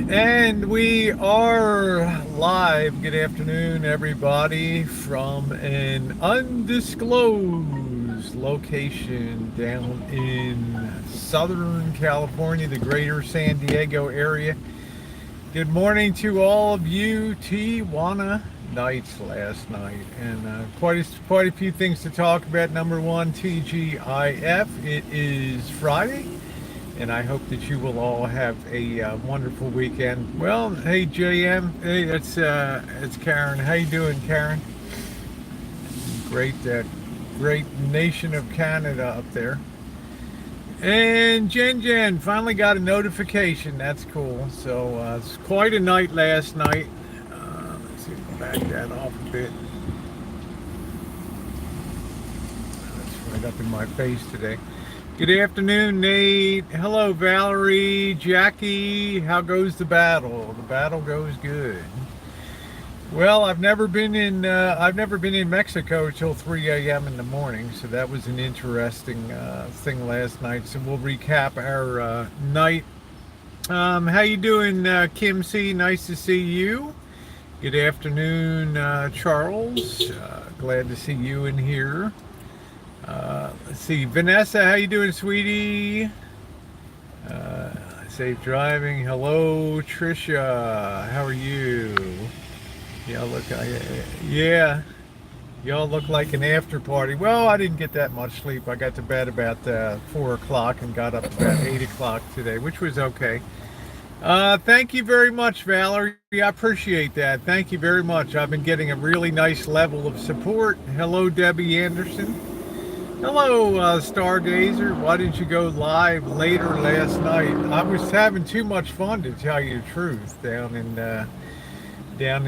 And we are live. Good afternoon, everybody, from an undisclosed location down in Southern California, the greater San Diego area. Good morning to all of you Tijuana nights last night, and quite a few things to talk about. Number one, TGIF. It is Friday, and I hope that you will all have a wonderful weekend. Well, hey JM, hey, it's Karen. How you doing, Karen? Great nation of Canada up there. And Jen finally got a notification. That's cool. So it's quite a night last night. Let's see if I can back that off a bit. That's right up in my face today. Good afternoon, Nate. Hello, Valerie, Jackie. How goes the battle? The battle goes good. Well, I've never been in Mexico till 3 a.m. in the morning, so that was an interesting thing last night. So we'll recap our night. How you doing, Kim C? Nice to see you. Good afternoon, Charles. Glad to see you in here. Let's see, Vanessa, how you doing, sweetie? Safe driving. Hello, Trisha. How are you? Y'all look like an after party. Well, I didn't get that much sleep. I got to bed about 4 o'clock and got up about 8 o'clock today, which was okay. Thank you very much, Valerie. I appreciate that. Thank you very much. I've been getting a really nice level of support. Hello, Debbie Anderson. Hello, Stargazer. Why didn't you go live later last night? I was having too much fun, to tell you the truth, down in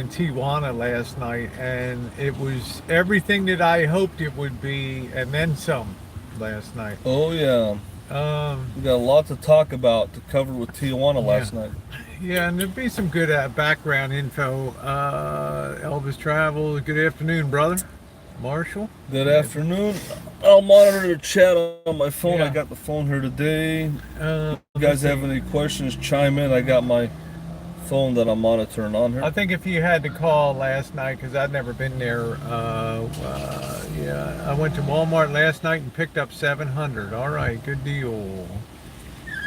Tijuana last night, and it was everything that I hoped it would be, and then some last night. Oh yeah. We got a lot to talk about to cover with Tijuana last night. Yeah, and there'd be some good background info. Elvis Travel, good afternoon, brother. Marshall. Good afternoon. I'll monitor the chat on my phone. Yeah. I got the phone here today. If you guys have any questions, chime in. I got my phone that I'm monitoring on here. I think if you had to call last night, because I'd never been there, I went to Walmart last night and picked up 700. All right, good deal.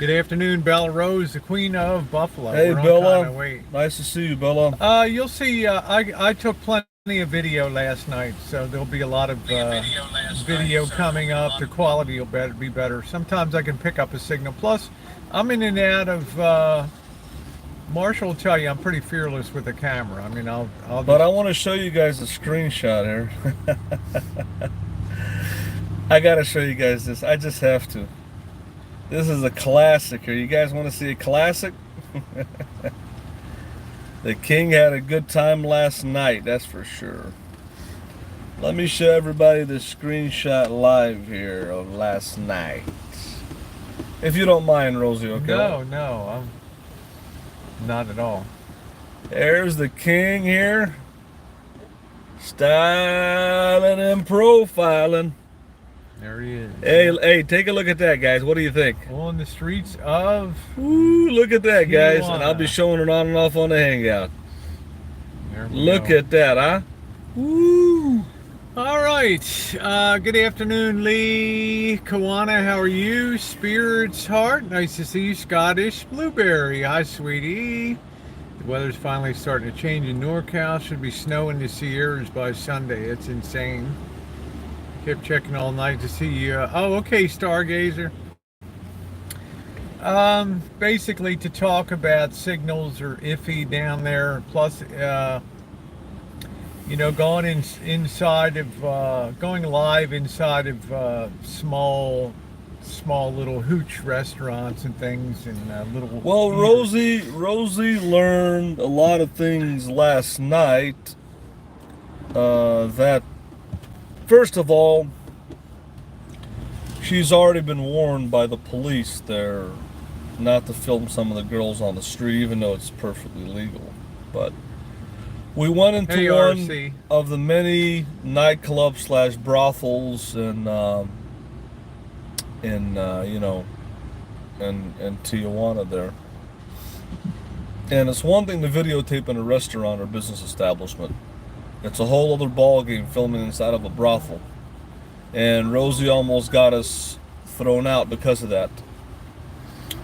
Good afternoon, Bella Rose, the queen of Buffalo. Hey, We're Bella. Nice to see you, Bella. You'll see, I took plenty of video last night, so there'll be a lot of video coming up. The quality will be better. Sometimes I can pick up a signal. Plus, I'm in and out of... Marshall will tell you I'm pretty fearless with the camera. I mean, But I want to show you guys a screenshot here. I got to show you guys this. I just have to. This is a classic here. You guys want to see a classic? The king had a good time last night, that's for sure. Let me show everybody the screenshot live here of last night. If you don't mind, Rosie, okay? No, I'm not at all. There's the king here. Styling and profiling. There he is. Hey, take a look at that, guys. What do you think? On the streets of... Ooh, look at that, guys. Tijuana. And I'll be showing it on and off on the Hangout. Look go. at that, huh? Woo! All right. Good afternoon, Lee. Kawana, how are you? Spirits Heart, nice to see you. Scottish Blueberry, hi, sweetie. The weather's finally starting to change in NorCal. Should be snow in the Sierras by Sunday. It's insane. Kept checking all night to see you. Oh, okay, Stargazer. Basically, to talk about signals are iffy down there. Plus, going live inside of small little hooch restaurants and things, and little. Well, Rosie learned a lot of things last night. That first of all, she's already been warned by the police there not to film some of the girls on the street, even though it's perfectly legal. But we went into one of the many nightclubs / brothels in Tijuana there. And it's one thing to videotape in a restaurant or business establishment. It's a whole other ballgame filming inside of a brothel. And Rosie almost got us thrown out because of that.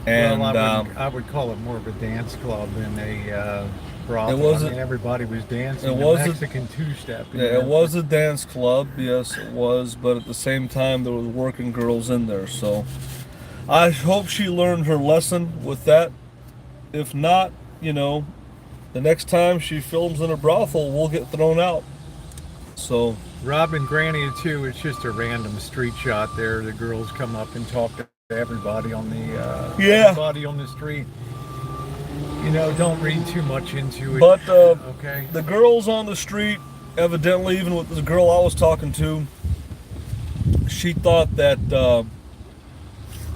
And well, I would call it more of a dance club than a brothel. I mean, everybody was dancing. It was a Mexican two-step. Yeah, it was a dance club. Yes, it was. But at the same time, there were working girls in there. So I hope she learned her lesson with that. If not, you know, the next time she films in a brothel, we'll get thrown out. So Rob and Granny too. It's just a random street shot there. The girls come up and talk to everybody on the everybody on the street. You know, don't read too much into it. But okay. The girls on the street, evidently, even with the girl I was talking to, she thought that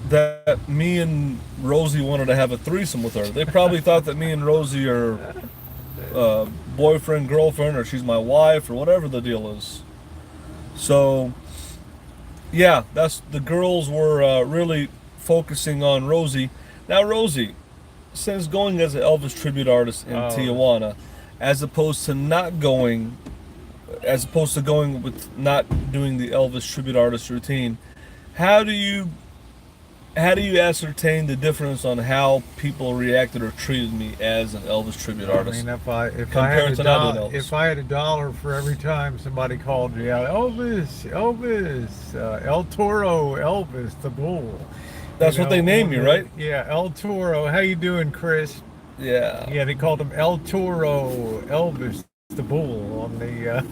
that me and Rosie wanted to have a threesome with her. They probably thought that me and Rosie are boyfriend, girlfriend, or she's my wife, or whatever the deal is. So, yeah, the girls were really focusing on Rosie. Now, Rosie, since going as an Elvis tribute artist in Tijuana, as opposed to going with not doing the Elvis tribute artist routine, how do you ascertain the difference on how people reacted or treated me as an Elvis tribute artist? I mean, if I had a dollar for every time somebody called me out, Elvis, El Toro, Elvis, the bull. That's what they named me, right? Yeah, El Toro. How you doing, Chris? Yeah. Yeah, they called him El Toro, Elvis, the bull on the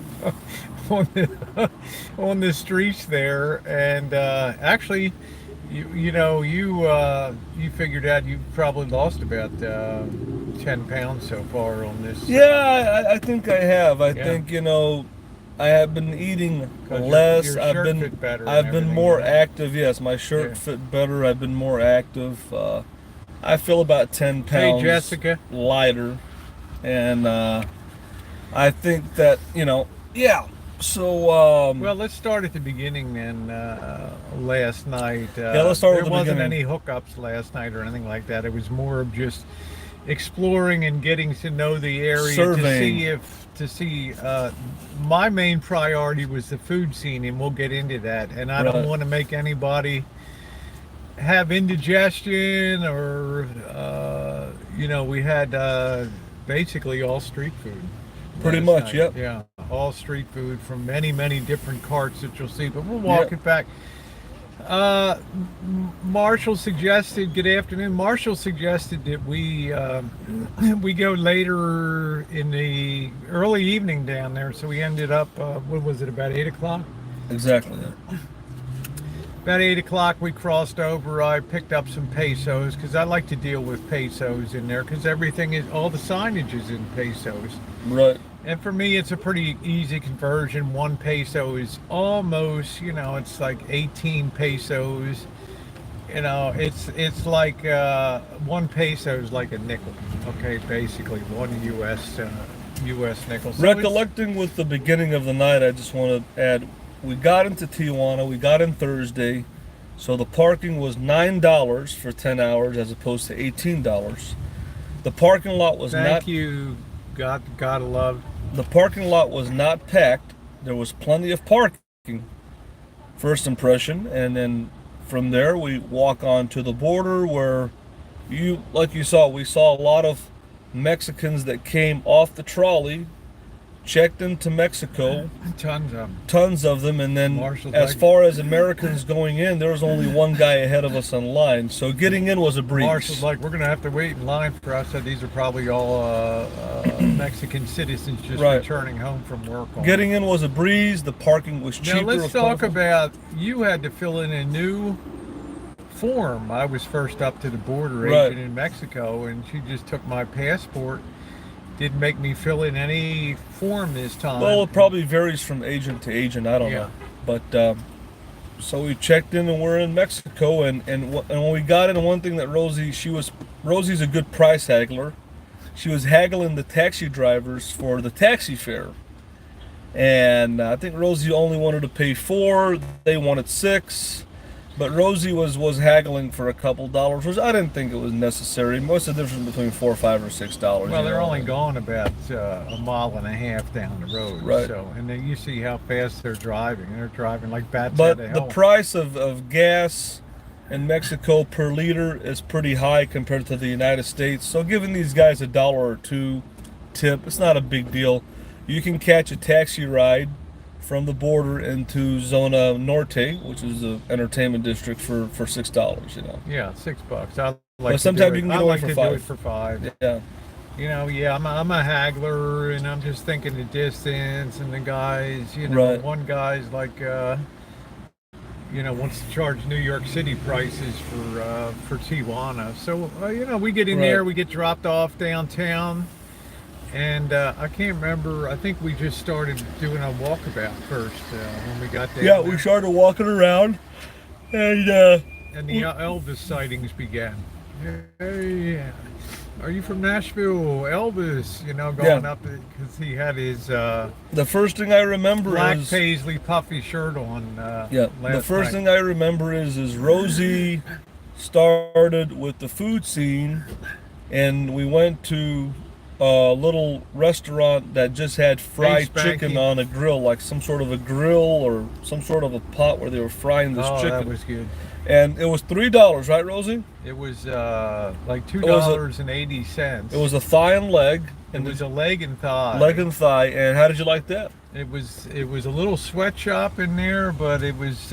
on the streets there, and actually. You figured out you've probably lost about 10 pounds so far on this. Yeah, I think I have. I think, I have been eating less. Your shirt fit better I've been more active. Yes, my shirt fit better. I've been more active. I feel about 10 pounds lighter. And I think that, yeah. So, well, let's start at the beginning then. Last night, let's start with the beginning. There wasn't any hookups last night or anything like that. It was more of just exploring and getting to know the area. Surveying. To see. My main priority was the food scene, and we'll get into that. And I don't want to make anybody have indigestion or, we had basically all street food. Pretty much, yep. Yeah, all street food from many, many different carts that you'll see. But we'll walk it back. Marshall suggested, good afternoon. Marshall suggested that we go later in the early evening down there. So we ended up, what was it, about 8 o'clock? Exactly. About 8 o'clock we crossed over. I picked up some pesos because I like to deal with pesos in there because all the signage is in pesos. Right. And for me, it's a pretty easy conversion. 1 peso is almost, it's like 18 pesos. It's like 1 peso is like a nickel. Okay, basically 1 U.S. nickel. So recollecting with the beginning of the night, I just want to add, we got into Tijuana. We got in Thursday, so the parking was $9 for 10 hours as opposed to $18. The parking lot was Thank you. Gotta love. The parking lot was not packed. There was plenty of parking. First impression, and then from there we walk on to the border where we saw a lot of Mexicans that came off the trolley, checked into Mexico. Tons of them, and then as far as Americans going in, there was only one guy ahead of us in line. So getting in was a breeze. Marshall's like, we're going to have to wait in line for us. So these are probably all Mexican citizens just returning home from work. Getting in was a breeze. The parking was cheaper. Now let's talk about, you had to fill in a new form. I was first up to the border agent in Mexico, and she just took my passport. Didn't make me fill in any form this time. Well, it probably varies from agent to agent. I don't know. But so we checked in, and we're in Mexico. And when we got in, one thing that Rosie's a good price haggler. She was haggling the taxi drivers for the taxi fare. And I think Rosie only wanted to pay $4. They wanted $6. But Rosie was haggling for a couple dollars, which I didn't think it was necessary. What's the difference between $4, $5, or $6? Well, they're only going about a mile and a half down the road. Right. So, and then you see how fast they're driving. They're driving like bats But out of hell. the price of gas in Mexico per liter is pretty high compared to the United States. So giving these guys $1 or $2 tip, it's not a big deal. You can catch a taxi ride from the border into Zona Norte, which is the entertainment district, for $6. You know. Yeah, $6. I like. But sometimes you can get away for do $5. it for $5. Yeah. You know, yeah, I'm a haggler, and I'm just thinking the distance and the guys. You know, Right. one guy's like, you know, wants to charge New York City prices for Tijuana. So you know, we get in there, we get dropped off downtown. And I can't remember. I think we just started doing a walkabout first when we got there. Yeah, we started walking around, and the Elvis sightings began. Hey, are you from Nashville, Elvis? You know, going up because he had his the first thing I remember black is paisley puffy shirt on. The first thing I remember is Rosie started with the food scene, and we went to a little restaurant that just had fried chicken on a grill, like some sort of a grill or some sort of a pot where they were frying this chicken. That was good. And it was $3, right, Rosie? It was like $2.80. It was a thigh and leg. It was a leg and thigh. Leg and thigh. And how did you like that? It was a little sweatshop in there, but it was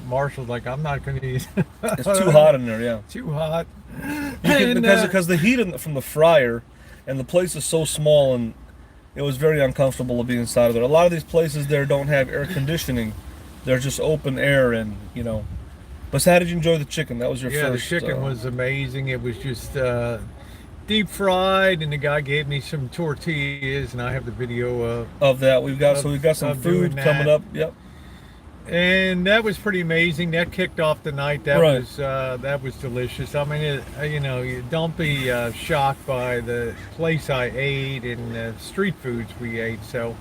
Marshall's like, I'm not going to eat. It's too hot in there, yeah. Too hot. Because the heat from the fryer, and the place is so small, and it was very uncomfortable to be inside of there. A lot of these places there don't have air conditioning; they're just open air, and you know. But so how did you enjoy the chicken? That was your first. Yeah, the chicken was amazing. It was just deep fried, and the guy gave me some tortillas, and I have the video of that. We've got some food coming up. Yep. And that was pretty amazing. That kicked off the night. That was delicious. I mean, you know, you don't be shocked by the place I ate and the street foods we ate. So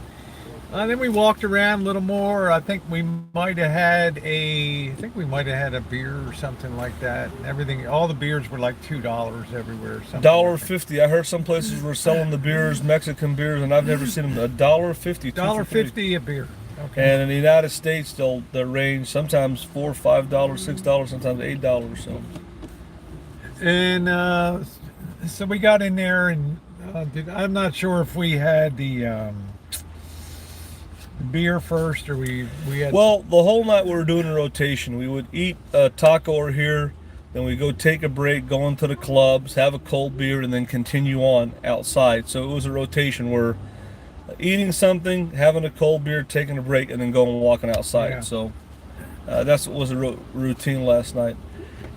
then we walked around a little more. I think we might have had a beer or something like that. Everything, all the beers were like $2 everywhere. $1.50. I heard some places were selling the beers, Mexican beers, and I've never seen them. $1.50. $1.50 a beer. Okay. And in the United States, they'll range sometimes $4, $5, $6, sometimes $8. So. And so we got in there, and I'm not sure if we had the beer first or we had. Well, the whole night we were doing a rotation. We would eat a taco over here, then we go take a break, go into the clubs, have a cold beer, and then continue on outside. So it was a rotation where eating something, having a cold beer, taking a break, and then going and walking outside. Yeah. So that's what was a routine last night.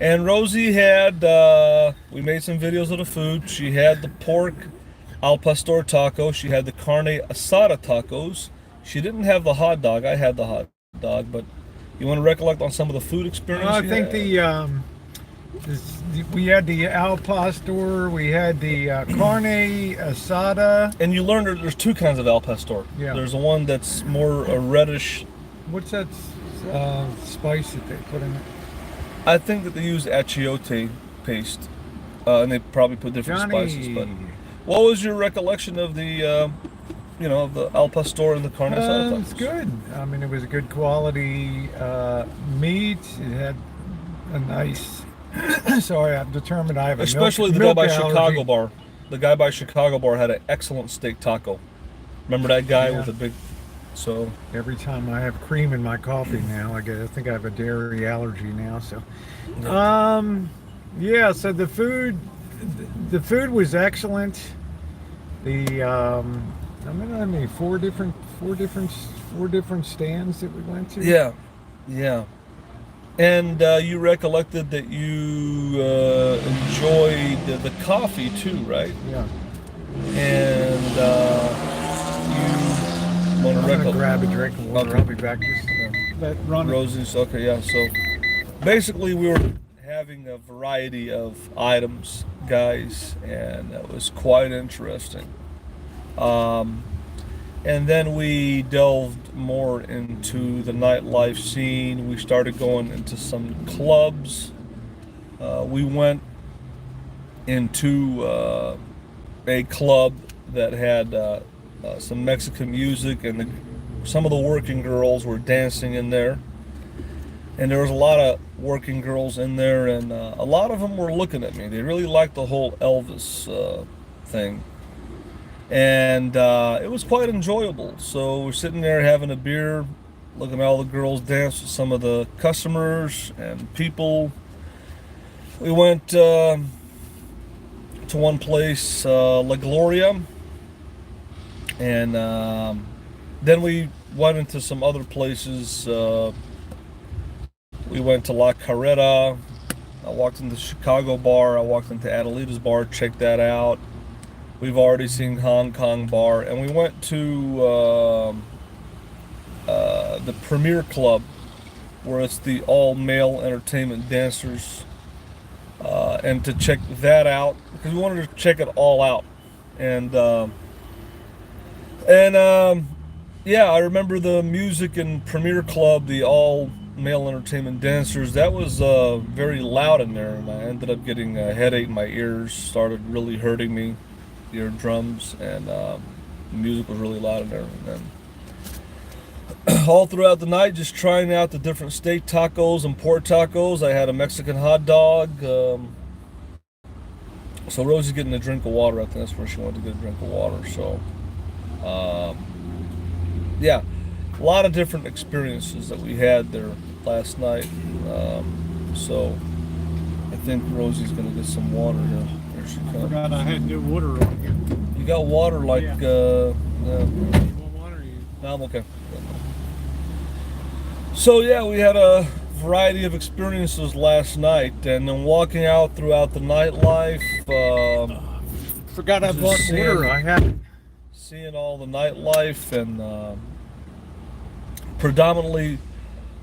And Rosie had, we made some videos of the food. She had the pork al pastor taco. She had the carne asada tacos. She didn't have the hot dog. I had the hot dog. But you want to recollect on some of the food experience? I think we had the al pastor, we had the carne asada. And you learned there's two kinds of al pastor. Yeah. There's the one that's more a reddish. What's that spice that they put in it? I think that they use achiote paste, and they probably put different spices. But what was your recollection of the, of the al pastor and the carne asada? It's good. I mean, it was a good quality meat. It had a nice. Sorry, I'm determined I have a especially milk the guy by allergy. Chicago Bar. The guy by Chicago Bar had an excellent steak taco. Remember that guy with the big. So every time I have cream in my coffee now, I think I have a dairy allergy now. So, So the food was excellent. I mean, four different stands that we went to. Yeah. And you recollected that you enjoyed the coffee too, right? Yeah. And you want to recollect? Grab a drink of water. Okay. I'll be back. Just let run. Rosie's okay. Yeah. So basically, we were having a variety of items, guys, and that was quite interesting. And then we delved more into the nightlife scene. We started going into some clubs. We went into a club that had some Mexican music, and some of the working girls were dancing in there. And there was a lot of working girls in there, and a lot of them were looking at me. They really liked the whole Elvis thing. And it was quite enjoyable. So we're sitting there having a beer, looking at all the girls dance with some of the customers and people. We went to one place, La Gloria, and then we went into some other places. We went to La Carreta. I walked into the Chicago bar. I walked into Adelita's bar, checked that out. We've already seen Hong Kong bar, and we went to the Premier Club, where it's the all-male entertainment dancers, and to check that out because we wanted to check it all out. And yeah, I remember the music in Premier Club, the all-male entertainment dancers. That was very loud in there, and I ended up getting a headache. My ears started really hurting me. Eardrums, and the music was really loud in there. And then all throughout the night, just trying out the different steak tacos and pork tacos. I had a Mexican hot dog. So Rosie's getting a drink of water. I think that's where she wanted to get a drink of water. So yeah, a lot of different experiences that we had there last night. So I think Rosie's gonna get some water here. Here she comes. I forgot I had new water on here. You got water like, Yeah. You want water? No, I'm okay. So yeah, we had a variety of experiences last night, and then walking out throughout the nightlife. Forgot I bought water. I had. Seeing all the nightlife, and predominantly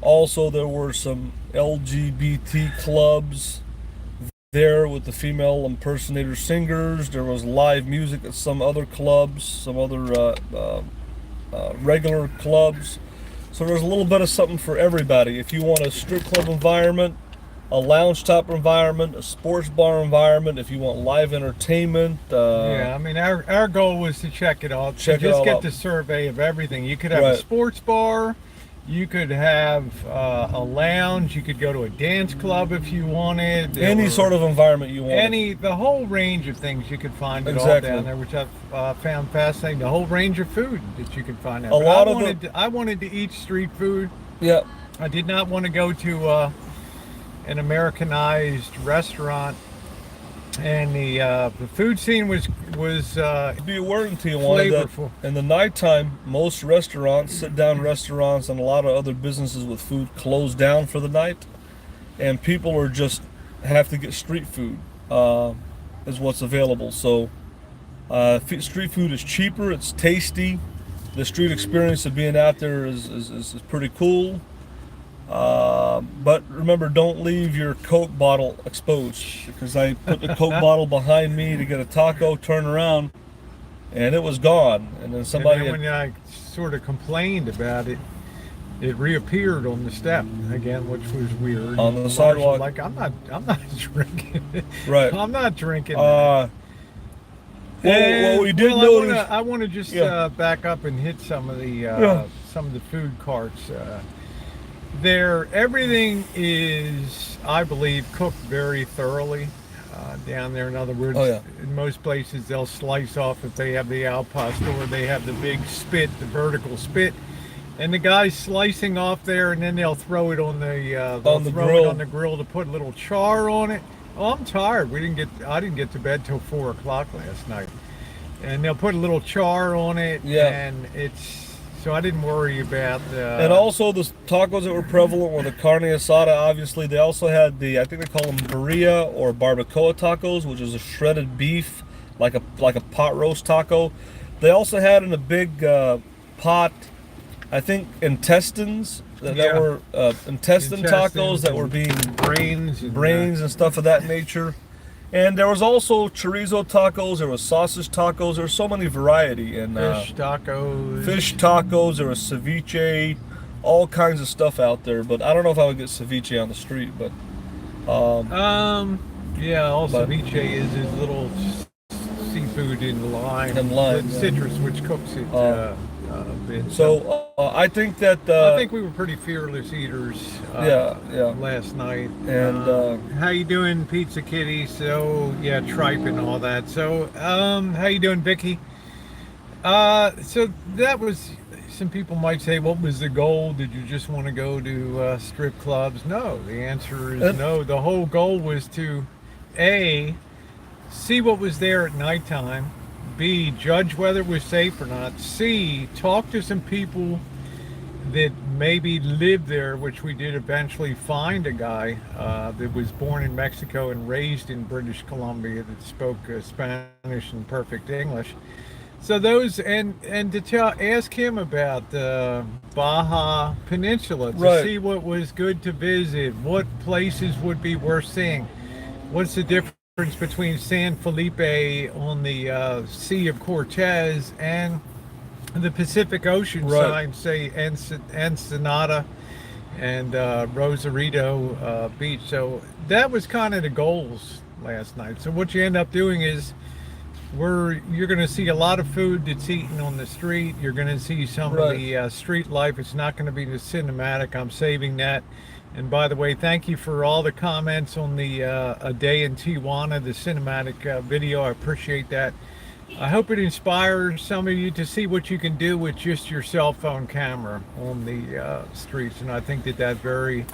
also there were some LGBT clubs there with the female impersonator singers. There was live music at some other clubs, some other regular clubs. So there's a little bit of something for everybody. If you want a strip club environment, a lounge top environment, a sports bar environment, if you want live entertainment. Yeah, I mean, our goal was to check it all. Check it just all get out. the survey of everything. You could have Right. a sports bar. You could have a lounge. You could go to a dance club if you wanted. Any sort of environment you want. The whole range of things you could find it Exactly. all down there, which I've found fascinating. The whole range of food that you could find out. A lot I wanted to eat street food. Yeah. I did not want to go to an Americanized restaurant, and the food scene was Be aware in Tijuana that flavorful. in the nighttime, most restaurants, sit-down restaurants, and a lot of other businesses with food close down for the night, and people are just have to get street food is what's available. So street food is cheaper, it's tasty. The street experience of being out there is pretty cool. But remember, don't leave your Coke bottle exposed, because I put the Coke bottle behind me to get a taco, turn around, and it was gone. And then somebody And then when I sort of complained about it, it reappeared on the step again, which was weird. On the Marshall, sidewalk. like I'm not drinking. Right. I'm not drinking. what we did notice. I want to just Yeah. back up and hit some of the Yeah. food carts. There, everything is, I believe, cooked very thoroughly down there. In other words, Oh, yeah. in most places they'll slice off if they have the al pastor, or they have the big spit, the vertical spit, and the guy's slicing off there, and then they'll throw it on the grill to put a little char on it. Oh, I'm tired. I didn't get to bed till 4 o'clock last night, and they'll put a little char on it, Yeah. and so I didn't worry about. And also the tacos that were prevalent were the carne asada. Obviously, they also had I think they call them birria or barbacoa tacos, which is a shredded beef, like a pot roast taco. They also had in a big pot, I think, intestines that were intestine tacos that were being brains and stuff of that nature. And there was also chorizo tacos, there was sausage tacos, there was so many variety. And fish tacos. There was ceviche, all kinds of stuff out there. But I don't know if I would get ceviche on the street, but... yeah, all ceviche is little seafood in lime. And lime. Citrus, which cooks it a bit. So I think that... I think we were pretty fearless eaters last night. And how you doing, Pizza Kitty? So, yeah, tripe and all that. So, how you doing, Vicky? So that was... Some people might say, what was the goal? Did you just want to go to strip clubs? No, the answer is no. The whole goal was to, A, see what was there at nighttime, B, judge whether it was safe or not, C, talk to some people that maybe lived there, which we did eventually find a guy that was born in Mexico and raised in British Columbia that spoke Spanish and perfect English. So those and to ask him about the Baja Peninsula to see what was good to visit, what places would be worth seeing, what's the difference between San Felipe on the Sea of Cortez and the Pacific Ocean side, say Ensenada and Rosarito Beach. So that was kind of the goals last night. So what you end up doing is you're going to see a lot of food that's eaten on the street. You're going to see some of the street life. It's not going to be the cinematic. I'm saving that. And by the way, thank you for all the comments on the A Day in Tijuana, the cinematic video. I appreciate that. I hope it inspires some of you to see what you can do with just your cell phone camera on the streets. And I think that very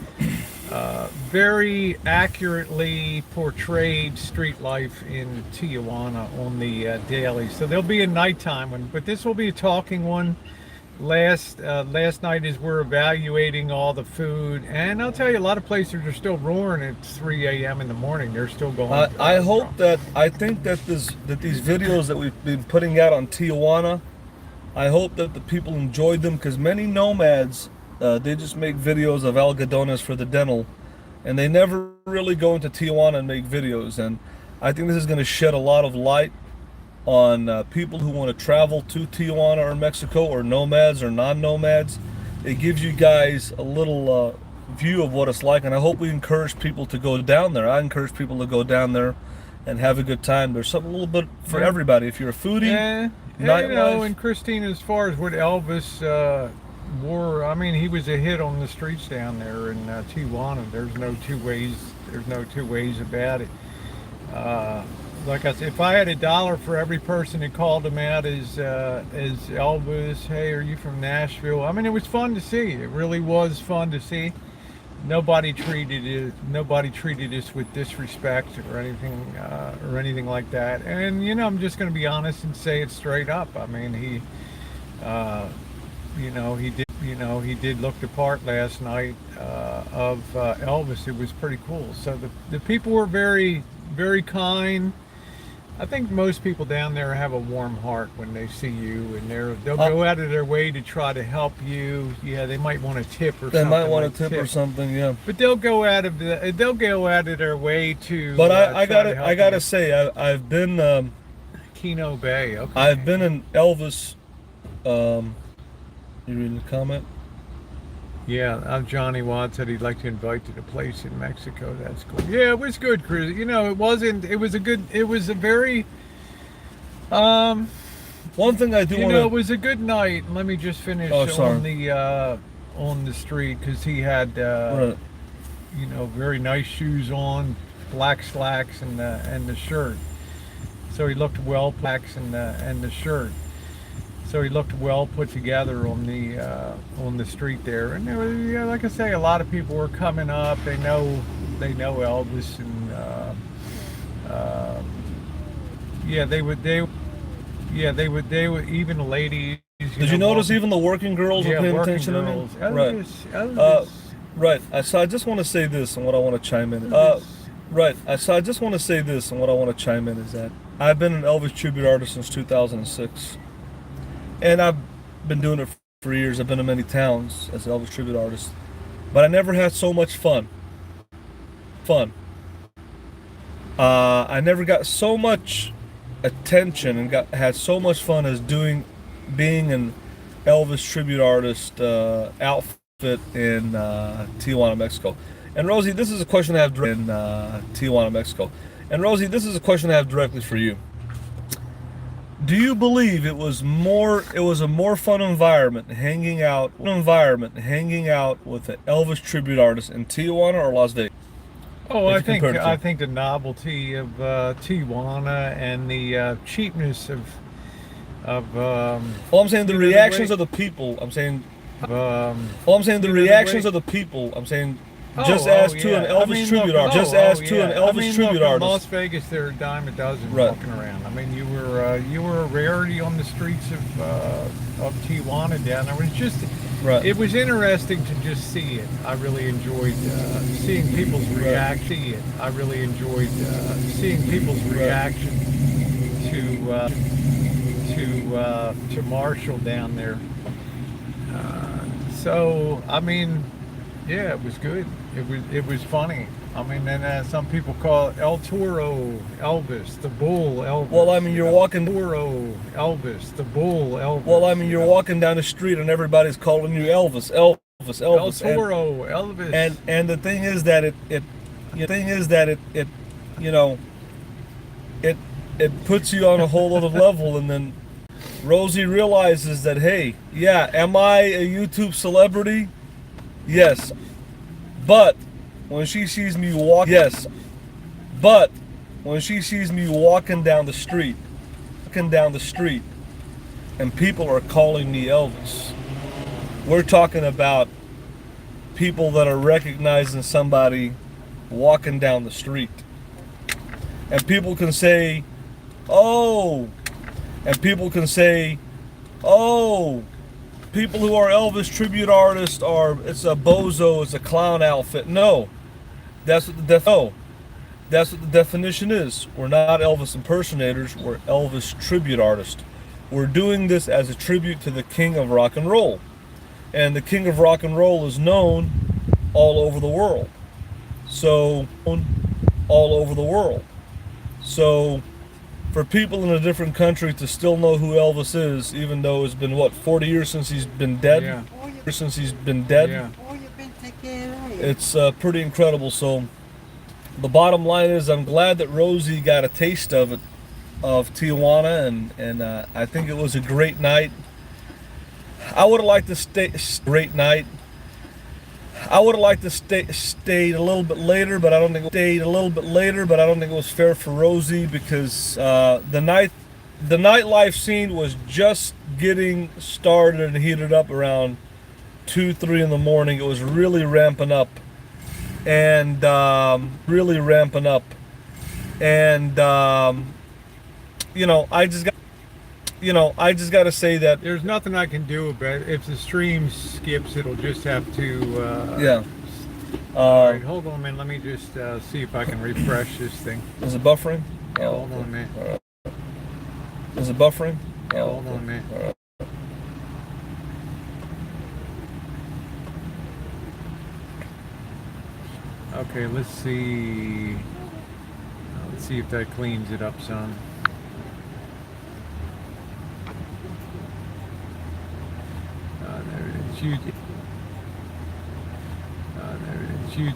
accurately portrayed street life in Tijuana on the daily. So there'll be a nighttime one, but this will be a talking one. Last night as we're evaluating all the food, and I'll tell you, a lot of places are still roaring at 3 a.m. in the morning. They're still going. I think that these videos that we've been putting out on Tijuana, I hope that the people enjoyed them, because many nomads, they just make videos of algodones for the dental, and they never really go into Tijuana and make videos. And I think this is going to shed a lot of light on people who want to travel to Tijuana or Mexico, or nomads or non-nomads. It gives you guys a little view of what it's like, and I hope we encourage people to go down there. I encourage people to go down there and have a good time. There's something a little bit for everybody. If you're a foodie, nightlife. And Christine, as far as what Elvis wore, I mean, he was a hit on the streets down there in Tijuana. There's no two ways about it. Like I said, if I had $1 for every person that called him out as Elvis, hey, are you from Nashville? I mean, it was fun to see. It really was fun to see. Nobody treated us with disrespect or anything like that. And I'm just going to be honest and say it straight up. I mean, he did look the part last night of Elvis. It was pretty cool. So the people were very, very kind. I think most people down there have a warm heart when they see you, and they'll go out of their way to try to help you. Yeah, they might want a tip or something. They might want a tip or something, yeah. But they'll go out of their way to. But I gotta say, I've been Keno Bay. Okay. I've been in Elvis. You reading the comment? Yeah, Johnny Watt said he'd like to invite to the place in Mexico. That's cool. Yeah, it was good, Chris. It was a very, one thing I do want to... it was a good night. Let me just finish on the street, because he had, very nice shoes on, black slacks and the shirt. So he looked well, blacks and the shirt. So he looked well put together on the street there, and there was, like I say, a lot of people were coming up. They know Elvis, and they would even the ladies. Did you notice even the working girls were paying attention to me? Right. So I just want to say this, and what I want to chime in. So I just want to say this, and what I want to chime in is that I've been an Elvis tribute artist since 2006. And I've been doing it for years. I've been in many towns as an Elvis tribute artist. But I never had so much fun. I never got so much attention and had so much fun as being an Elvis tribute artist outfit in Tijuana, Mexico. And Rosie, this is a question I have in Tijuana, Mexico. And Rosie, this is a question I have directly for you. Do you believe it was a more fun environment hanging out with an Elvis tribute artist in Tijuana or Las Vegas? Oh, I think the novelty of Tijuana and the cheapness of well, I'm saying the reactions of the people. I'm saying well, I'm saying the reactions of the people. I'm saying just as to an Elvis tribute artist. Just as to an Elvis tribute artist. In Las Vegas, there are a dime a dozen right. walking around. I mean, you were a rarity on the streets of Tijuana down there. It was just, right. It was interesting to just see it. I really enjoyed seeing people's reaction. I really enjoyed seeing people's reaction to Marshall down there. So I mean, yeah, it was good. It was funny. I mean, and some people call it El Toro Elvis, the Bull Elvis. Well, I mean, you're walking Toro Elvis, the Bull Elvis. Well, I mean, you're walking down the street and everybody's calling you Elvis. El Toro Elvis. And the thing is that it puts you on a whole other level, and then Rosie realizes that, hey, yeah, am I a YouTube celebrity? Yes. But when she sees me walking down the street, and people are calling me Elvis, we're talking about people that are recognizing somebody walking down the street. And people can say, oh, people who are Elvis tribute artists it's a bozo, it's a clown outfit. No, that's what the definition is. We're not Elvis impersonators, we're Elvis tribute artists. We're doing this as a tribute to the king of rock and roll. And the king of rock and roll is known all over the world. So for people in a different country to still know who Elvis is, even though it's been 40 years since he's been dead. Yeah. Yeah. It's pretty incredible. So the bottom line is, I'm glad that Rosie got a taste of Tijuana, and I think it was a great night. I would have liked to stay a little bit later, but I don't think it was fair for Rosie, because the nightlife scene was just getting started and heated up around 2-3 in the morning. It was really ramping up, and I just got to say that there's nothing I can do about it. If the stream skips, it'll just have to. Yeah. All right, hold on a minute. Let me just see if I can refresh this thing. Is it buffering? Yeah, hold on a minute. All right. Is it buffering? Yeah, hold on a minute. All right. Okay, let's see. Let's see if that cleans it up some.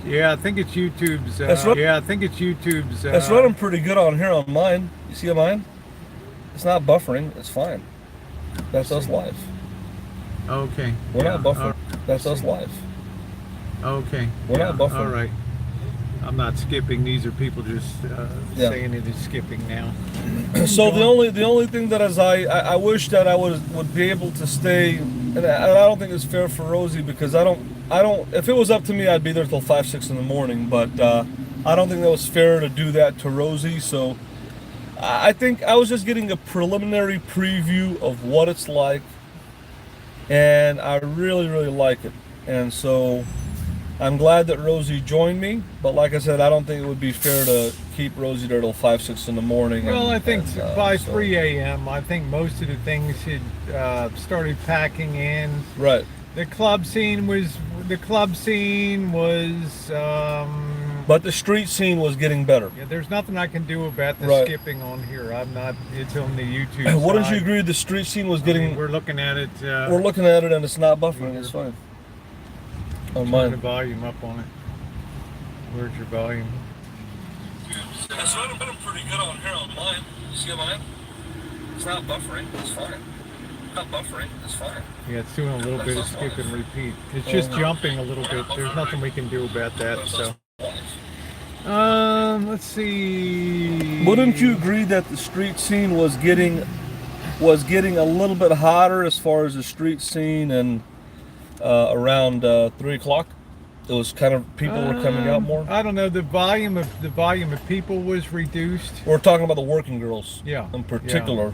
Yeah, I think it's YouTube's. I think it's YouTube's. It's running pretty good on here on mine. You see on mine? It's not buffering. It's fine. That's us live. Okay. We're not buffering. That's us live. Okay. We're not buffering. All right. I'm not skipping. These are people just saying it is skipping now. So the only thing that is I wish that I would be able to stay, and I don't think it's fair for Rosie, because I don't if it was up to me, I'd be there till 5-6 in the morning, but I don't think that was fair to do that to Rosie. So I think I was just getting a preliminary preview of what it's like, and I really like it. And so I'm glad that Rosie joined me, but like I said, I don't think it would be fair to keep Rosie there till 5-6 in the morning. Well, I think by 3 a.m., I think most of the things had started packing in. Right. The club scene was But the street scene was getting better. Yeah, there's nothing I can do about the Right. skipping on here. I'm not. It's on the YouTube. Wouldn't side. you agree the street scene was I getting? mean, we're looking at it. We're looking at it and it's not buffering. It's fine. On Turn mine. the volume up on it. Where's your volume? That's right, but I'm pretty good on here on mine. You see mine? It's not buffering. It's fine. Not buffering. It's fine. Yeah, it's doing a little bit of skip and repeat. It's just jumping a little bit. There's nothing we can do about that. So, let's see. Wouldn't you agree that the street scene was getting a little bit hotter as far as the street scene, and around 3 o'clock, it was kind of people were coming out more? I don't know. The volume of people was reduced. We're talking about the working girls, Yeah. in particular.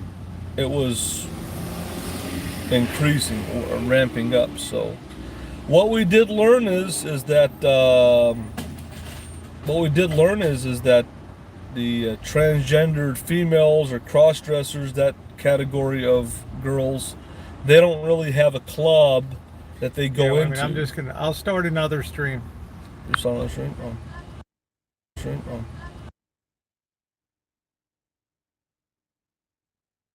It was increasing or ramping up. So, what we did learn is that the transgendered females or cross-dressers, that category of girls, they don't really have a club that they go Yeah, into. I'll start another stream. You're starting a stream? Oh. Stream? Oh.